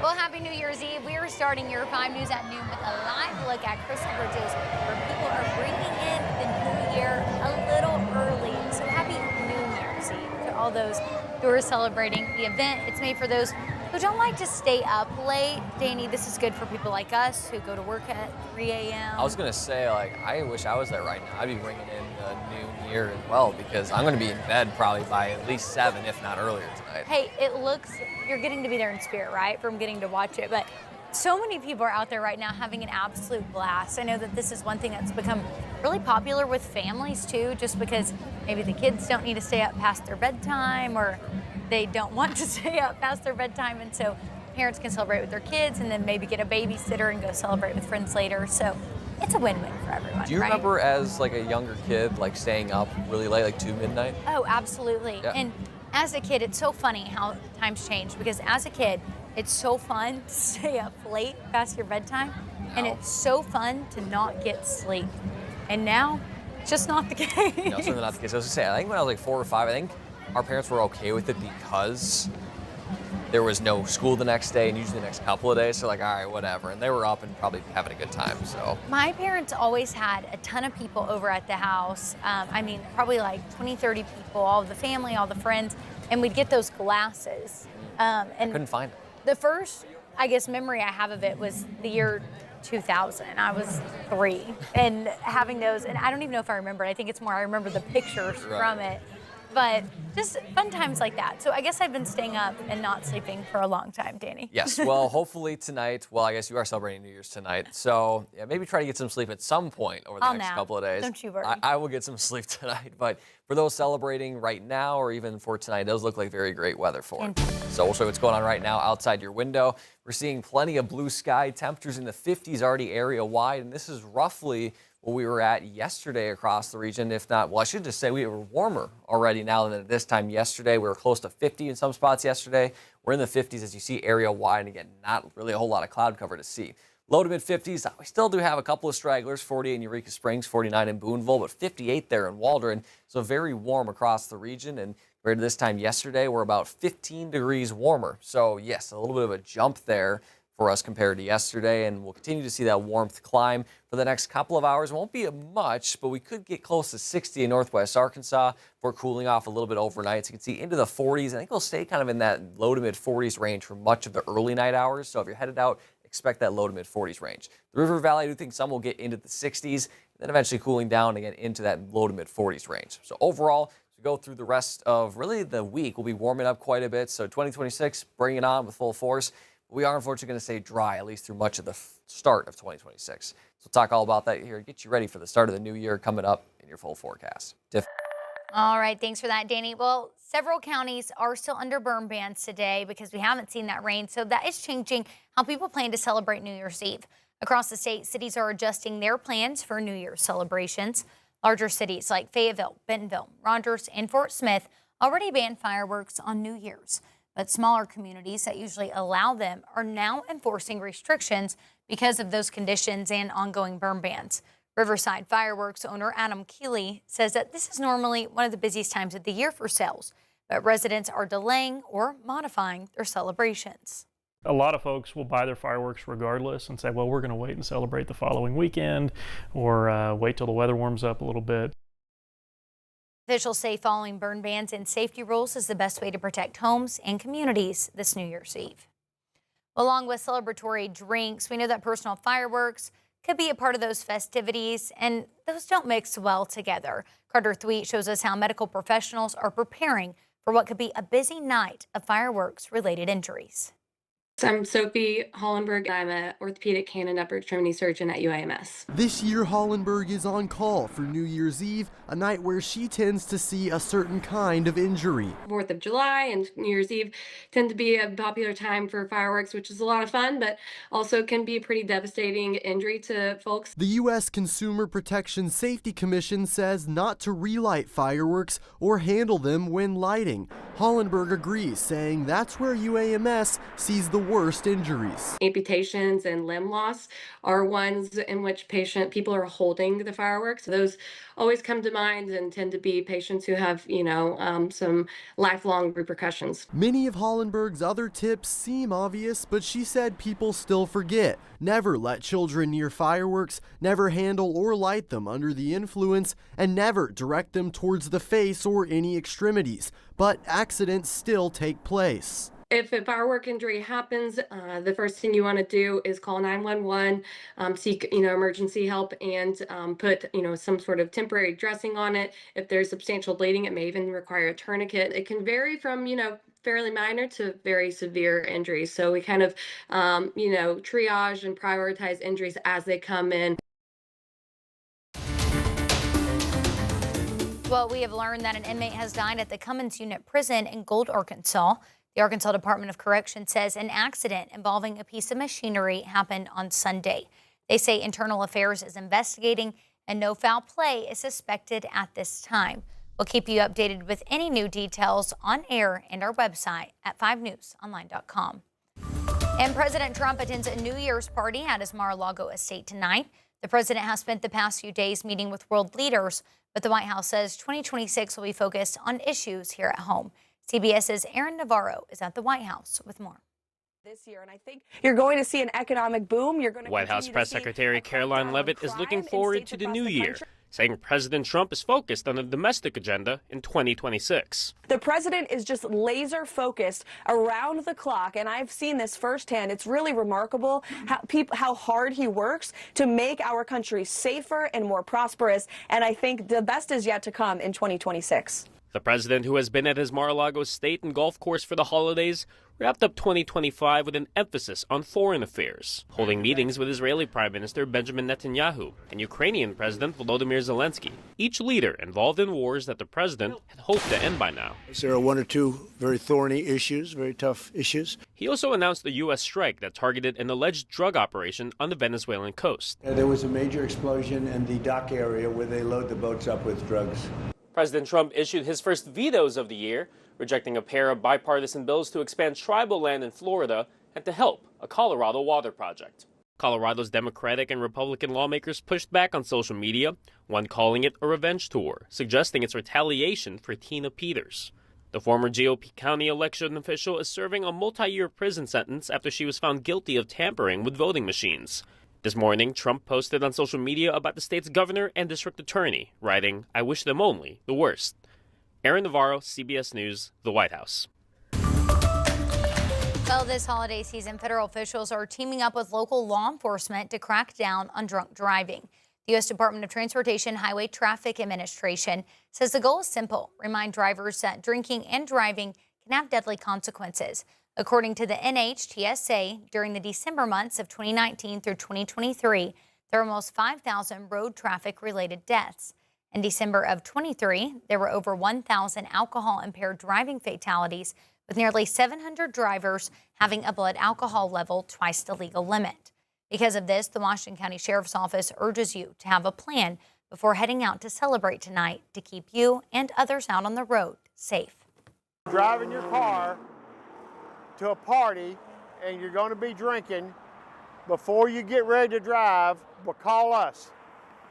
Well, happy New Year's Eve. We are starting your 5 News at noon with a live look at Crystal Bridges, where people are bringing in the new year a little early. So happy New Year's Eve to all those who are celebrating the event. It's made for those who don't like to stay up late. Danny, this is good for people like us who go to work at 3 a.m. I was gonna say, I wish I was there right now. I'd be ringing in the new year as well, because I'm gonna be in bed probably by at least 7, if not earlier tonight. Hey, it looks, you're getting to be there in spirit, right? From getting to watch it. But so many people are out there right now having an absolute blast. I know that this is one thing that's become really popular with families too, just because maybe the kids don't need to stay up past their bedtime, or they don't want to stay up past their bedtime, and so parents can celebrate with their kids and then maybe get a babysitter and go celebrate with friends later. So it's a win-win for everyone. Do you right? remember as like a younger kid, like staying up really late, like 2 midnight? Oh, absolutely. Yeah. And as a kid, it's so funny how times change, because as a kid, it's so fun to stay up late past your bedtime, and it's so fun to not get sleep. And now, it's just not the case. No, certainly not the case. I was gonna say, I think when I was like 4 or 5, I think our parents were okay with it because there was no school the next day and usually the next couple of days. So like, all right, whatever. And they were up and probably having a good time, so. My parents always had a ton of people over at the house. I mean, probably like 20, 30 people, all of the family, all the friends, and we'd get those glasses. And Couldn't find it. the first, I guess, memory I have of it was the year 2000. I was 3, and having those, and I don't even know if I remember it. I think it's more I remember the pictures from it. But just fun times like that. So I guess I've been staying up and not sleeping for a long time, Danny. Yes, well, hopefully tonight, well, I guess you are celebrating New Year's tonight. So yeah, maybe try to get some sleep at some point over the next couple of days. Don't you worry. I will get some sleep tonight. But for those celebrating right now, or even for tonight, those look like very great weather for it. So we'll show you what's going on right now outside your window. We're seeing plenty of blue sky, temperatures in the 50s already area wide, and this is roughly what we were at yesterday across the region, if not, well, I should just say we were warmer already now than at this time yesterday. We were close to 50 in some spots yesterday. We're in the 50s as you see area wide, and again, not really a whole lot of cloud cover to see. Low to mid 50s, we still do have a couple of stragglers, 48 in Eureka Springs, 49 in Boonville, but 58 there in Waldron. So very warm across the region, and compared to this time yesterday, we're about 15 degrees warmer. So yes, a little bit of a jump there for us compared to yesterday, and we'll continue to see that warmth climb for the next couple of hours. It won't be much, but we could get close to 60 in northwest Arkansas. We're cooling off a little bit overnight, so you can see into the 40s. I think we'll stay kind of in that low to mid 40s range for much of the early night hours. So if you're headed out, expect that low to mid 40s range. The River Valley, I do think some will get into the 60s, then eventually cooling down again into that low to mid 40s range. So overall, as we go through the rest of really the week, we'll be warming up quite a bit. So 2026, bring it on with full force. We are unfortunately going to stay dry, at least through much of the start of 2026. So we'll talk all about that here, get you ready for the start of the new year coming up in your full forecast. All right, thanks for that, Danny. Well, several counties are still under burn bans today because we haven't seen that rain, so that is changing how people plan to celebrate New Year's Eve. Across the state, cities are adjusting their plans for New Year's celebrations. Larger cities like Fayetteville, Bentonville, Rogers, and Fort Smith already banned fireworks on New Year's. But smaller communities that usually allow them are now enforcing restrictions because of those conditions and ongoing burn bans. Riverside Fireworks owner Adam Keeley says that this is normally one of the busiest times of the year for sales, but residents are delaying or modifying their celebrations. A lot of folks will buy their fireworks regardless and say, well, we're going to wait and celebrate the following weekend, or wait till the weather warms up a little bit. Officials say following burn bans and safety rules is the best way to protect homes and communities this New Year's Eve. Along with celebratory drinks, we know that personal fireworks could be a part of those festivities, and those don't mix well together. Carter Thweet shows us how medical professionals are preparing for what could be a busy night of fireworks-related injuries. I'm Sophie Hollenberg. I'm an orthopedic hand and upper extremity surgeon at UIMS. This year, Hollenberg is on call for New Year's Eve, a night where she tends to see a certain kind of injury. 4th of July and New Year's Eve tend to be a popular time for fireworks, which is a lot of fun, but also can be a pretty devastating injury to folks. The U.S. Consumer Protection Safety Commission says not to relight fireworks or handle them when lighting. Hollenberg agrees, saying that's where UAMS sees the worst injuries. Amputations and limb loss are ones in which people are holding the fireworks. Those always come to mind and tend to be patients who have, some lifelong repercussions. Many of Hollenberg's other tips seem obvious, but she said people still forget. Never let children near fireworks, never handle or light them under the influence, and never direct them towards the face or any extremities. But accidents still take place. If a firework injury happens, the first thing you want to do is call 911, seek emergency help, and put some sort of temporary dressing on it. If there's substantial bleeding, it may even require a tourniquet. It can vary from fairly minor to very severe injuries. So we kind of triage and prioritize injuries as they come in. Well, we have learned that an inmate has died at the Cummins Unit Prison in Gold, Arkansas. The Arkansas Department of Correction says an accident involving a piece of machinery happened on Sunday. They say Internal Affairs is investigating and no foul play is suspected at this time. We'll keep you updated with any new details on air and our website at 5newsonline.com. And President Trump attends a New Year's party at his Mar-a-Lago estate tonight. The president has spent the past few days meeting with world leaders, but the White House says 2026 will be focused on issues here at home. CBS's Aaron Navarro is at the White House with more. This year, and I think you're going to see an economic boom. You're going to White House Press Secretary Caroline Leavitt is looking forward to the new year, saying President Trump is focused on the domestic agenda in 2026. The president is just laser focused around the clock, and I've seen this firsthand. It's really remarkable how hard he works to make our country safer and more prosperous, and I think the best is yet to come in 2026. The president, who has been at his Mar-a-Lago estate and golf course for the holidays, wrapped up 2025 with an emphasis on foreign affairs, holding meetings with Israeli Prime Minister Benjamin Netanyahu and Ukrainian President Volodymyr Zelensky, each leader involved in wars that the president had hoped to end by now. There are one or two very thorny issues, very tough issues. He also announced a U.S. strike that targeted an alleged drug operation on the Venezuelan coast. There was a major explosion in the dock area where they load the boats up with drugs. President Trump issued his first vetoes of the year, rejecting a pair of bipartisan bills to expand tribal land in Florida and to help a Colorado water project. Colorado's Democratic and Republican lawmakers pushed back on social media, one calling it a revenge tour, suggesting it's retaliation for Tina Peters. The former GOP county election official is serving a multi-year prison sentence after she was found guilty of tampering with voting machines. This morning, Trump posted on social media about the state's governor and district attorney, writing, "I wish them only the worst." Aaron Navarro, CBS News, the White House. Well, this holiday season, federal officials are teaming up with local law enforcement to crack down on drunk driving. The U.S. Department of Transportation Highway Traffic Administration says the goal is simple: remind drivers that drinking and driving can have deadly consequences. According to the NHTSA, during the December months of 2019 through 2023, there were almost 5,000 road traffic-related deaths. In December of 23, there were over 1,000 alcohol-impaired driving fatalities, with nearly 700 drivers having a blood alcohol level twice the legal limit. Because of this, the Washington County Sheriff's Office urges you to have a plan before heading out to celebrate tonight to keep you and others out on the road safe. Driving your car to a party and you're going to be drinking, before you get ready to drive, well, call us.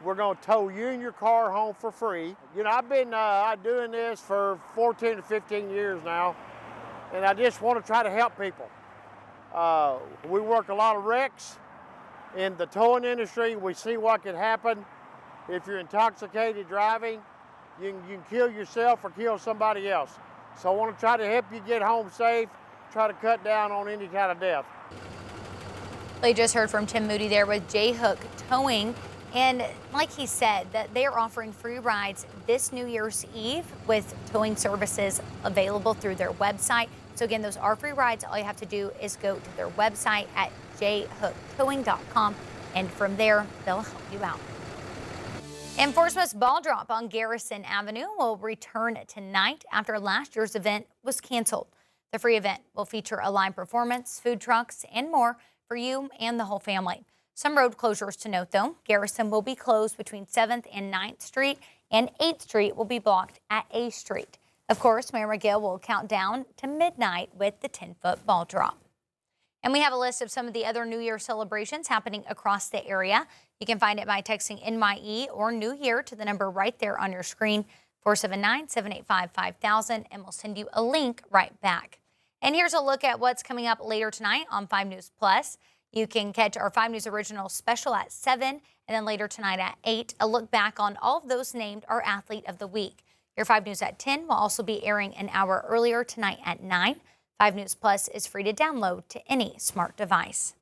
We're going to tow you and your car home for free. You know, I've been doing this for 14 to 15 years now, and I just want to try to help people. We work a lot of wrecks in the towing industry. We see what can happen if you're intoxicated driving. You can kill yourself or kill somebody else. So I want to try to help you get home safe, try to cut down on any kind of death. We just heard from Tim Moody there with J-Hook Towing. And like he said, that they are offering free rides this New Year's Eve with towing services available through their website. So again, those are free rides. All you have to do is go to their website at jhooktowing.com, and from there, they'll help you out. Enforcement's ball drop on Garrison Avenue will return tonight after last year's event was canceled. The free event will feature a live performance, food trucks, and more for you and the whole family. Some road closures to note, though. Garrison will be closed between 7th and 9th Street, and 8th Street will be blocked at A Street. Of course, Mayor McGill will count down to midnight with the 10-foot ball drop. And we have a list of some of the other New Year celebrations happening across the area. You can find it by texting NYE or New Year to the number right there on your screen, 479-785-5000, and we'll send you a link right back. And here's a look at what's coming up later tonight on 5 News Plus. You can catch our 5 News Original special at 7, and then later tonight at 8, a look back on all of those named our Athlete of the Week. Your 5 News at 10 will also be airing an hour earlier tonight at 9. 5 News Plus is free to download to any smart device.